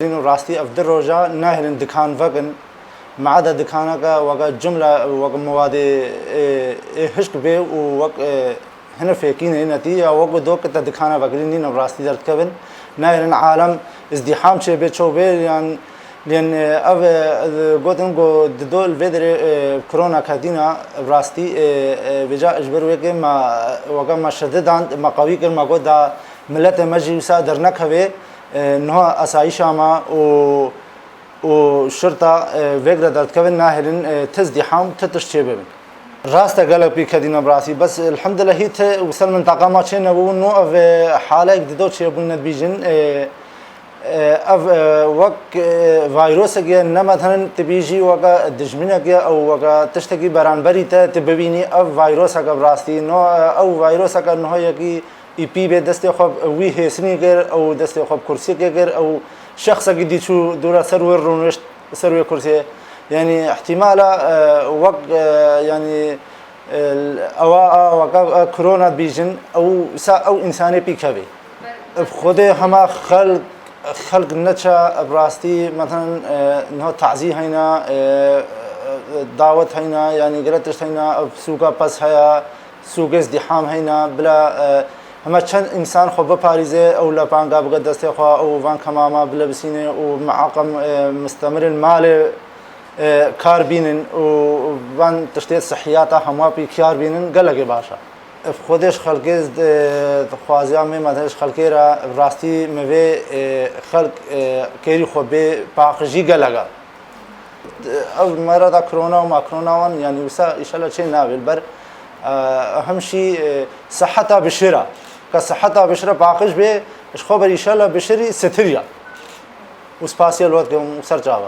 إنه راستي أفضل رجاء ناهل دكان فقن ما عدا دكانك وقا جملة وقا مواد هشك بي وقا هنا فيكين هنا تي وقا دوك دكانا فقرينين راستي در كبن ناهل عالم ازدحام شي بيت شو بي يعني لأن قلتن قو دو الفيدر كورونا كدينا راستي بجا إجبروا كي ما وقا ما شدد عند ما قوي كل ما قد ملت مجلسة درنك هوي نه آسایش ما و شرطة وقت دارد كون ناهلن تزدحام تتشتي ببن راست قالك بكدينا براسي بس الحمد لله هي وصل منطقة ما شينا ونو في حالة جديدة شيء بقولنا بيجن اف وق فيروس جا مثلا تبيجي وقا دجمنة جا او وقا تشتكي برانبري تبيني اف فيروس جا براسي نو او فيروس جا انه يجي يبي بدست خوب ويه سني غير او دست خوب كرسي غير او شخص جديد شو دورة سرور رونش سرور كرسي يعني احتمال وق يعني او كورونا بيجن او انساني بيكبي بخده هما خلق نتشا براستي مثلا انه تعزيه هنا دعوت هنا يعني قلتش هنا سوق بس هيا سوق ازدحام هنا بلا هما چند انسان خو بپاریزه او لپانگا بقد دسته خو او وان کماما بلا بسینه و معاقم مستمر المال کار بینن و وان تشتیت صحیاتا هما بی کار بینن گلگی باشا خودش خلقیز خوازیان می مدهش خلقی را راستی موی خلق کری خو به پاخجی گلگا او مرض کرونا و ما کرونا وان يعني وسا ان شاء الله شيء نابل بر اهم شيء صحتها بشرة كصحتها بشرة باقش به اش خبر ان شاء الله بشري ستريا وسباسي الوقت وسر جاوا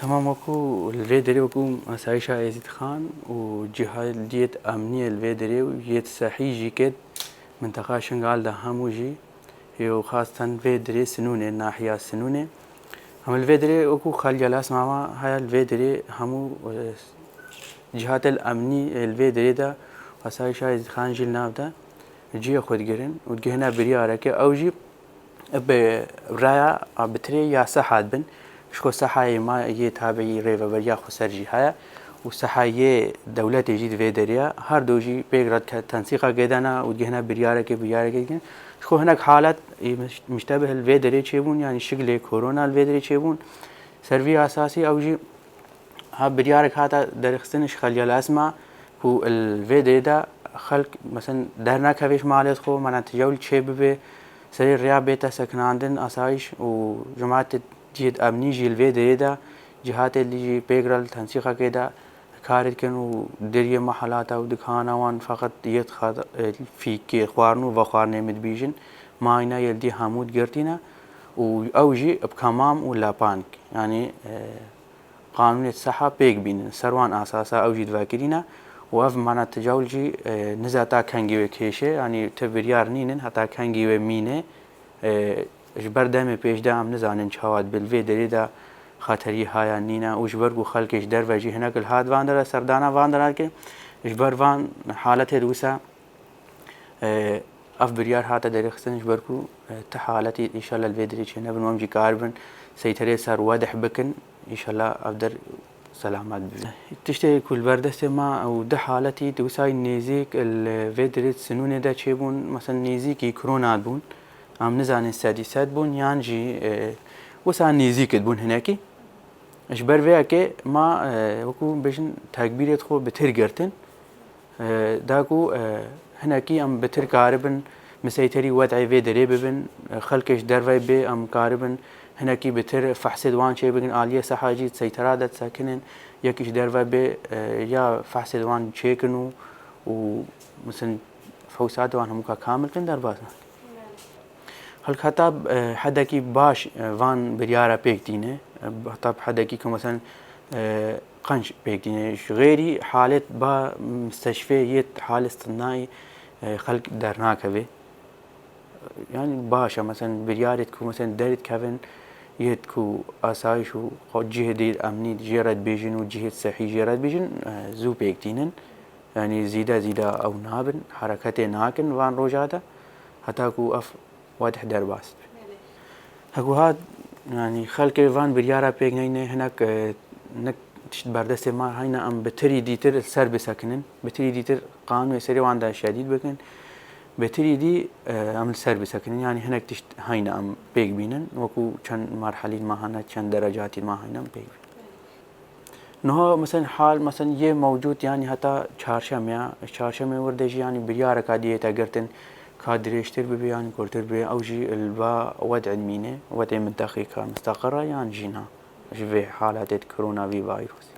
تمام وكو الفيدري وكو سايشا يزيد خان وجهاد ديت امنيه الفيدري وجيت صحيجي كد منطقه شنغال ده هموجي يو خاصه فيدري سنونه ناحيه سنونه هم الفيدري وكو خالجلاس ماما هاي الفيدري همو جهات الامني الفيدري ده وسايشا يزيد خان جيل نابده جي خود جرين وجهنا بريارك او جي برايا بتري يا صحات بن شكو صحاي ما يتابعي ريفا بريا خسرجي هيا وصحاي دولة جديد فيدريا هر دوجي بيقرد تنسيقا قيدانا وجهنا بريارك شكو هناك حالات مشتبه الفيدري تشيبون يعني شكل كورونا الفيدري تشيبون سيرفي اساسي او جي ها بريارك هذا درخستنش خليا الاسماء هو الفيدري ده خلق مثلا درنا كفيش مالت خو معناته تجول شيء به سرير رياب بيتا سكن عندن اسايش وجماعه جهد امني جي الفيدري ده جهات اللي جي بيقرا تنسيقه كده كارت كانوا دريه محلات او دكانا وان فقط يتخذ في كي خوارنو وخوارنه مدبيجن ماينا يلدي حمود قرتينا او جي بكمام ولا بانك يعني قانون الصحه بيك بين سروان اساسا او جي دواكرينا وف معناته تجاولجي نزاتا كانجي وكيشه يعني تبريار نينن حتى كانجي ومينه اجبر دم پیش دام نزانن چاواد بالفيدري دا خاطري هاي نينا وجبرغو خلقش در وجي هناك الهاد واندر سردانا واندر كي اجبر وان حالته روسا اف بريار هاتا درخصن اجبركو تحالتي ان شاء الله الفيدري چنه بنومجي كاربن سيتري سر واضح بكن ان شاء الله افدر سلامات تشتهي كل بردست ما او ده حالتي توساي نيزيك الفيدريت سنونه دا چيبون مثلا نيزيكي كورونا بون عم نزان السادسات بون يانجي وسا نيزيك بون هناكي اجبر وياكي ما وكو بيجن تكبيرت خو بتر قرتن داكو هناكي ام بتر كاربن مسيتري وضعي فيدري ببن خلقش درفاي بي ام كاربن هناكي بتر فحص دوان شي بين آلية صحاجي سيطرادت ساكنين يكيش درفا بي يا فحص دوان شيكنو ومثلا فحوصات دوان هموكا كامل كن درباسنا هل خطاب حداكي باش وان بريارة بيكتينه خطاب حداكي كمثلا قنش بيكتينه غيري حالة با مستشفيات حالة اصطناعي خلق درناك بي يعني باشا مثلا بريارتكو مثلا دارت كافن يدكو اسايش و جهد امني جيرد بيجن وجهد صحي جيرد بيجن زو بيكتينن يعني زيدا او نابن حركته ناكن وان روجاتا حتى كو اف واضح درباس هكو هاد يعني خلق وان بريارة بيجنين هناك نك تشت بردست ما هينا أم بتري ديتر السر بسكنن بتري ديتر قانون يسري وعنده شديد بكن بتري دي أم السر بسكنن يعني هناك تشت هينا أم بيج بينن وكو كان مرحلة ما هنا كان درجات ما هينا بيج نهو مثلا حال مثلا ये موجود يعني حتى چهارشنبه وردجي يعني بريارة كادية تقرتن كادريشتر ببي يعني كورتر بي أو جي البا وضع المينة وضع منطقي كمستقرة يعني جينا في حالات كورونا فيروس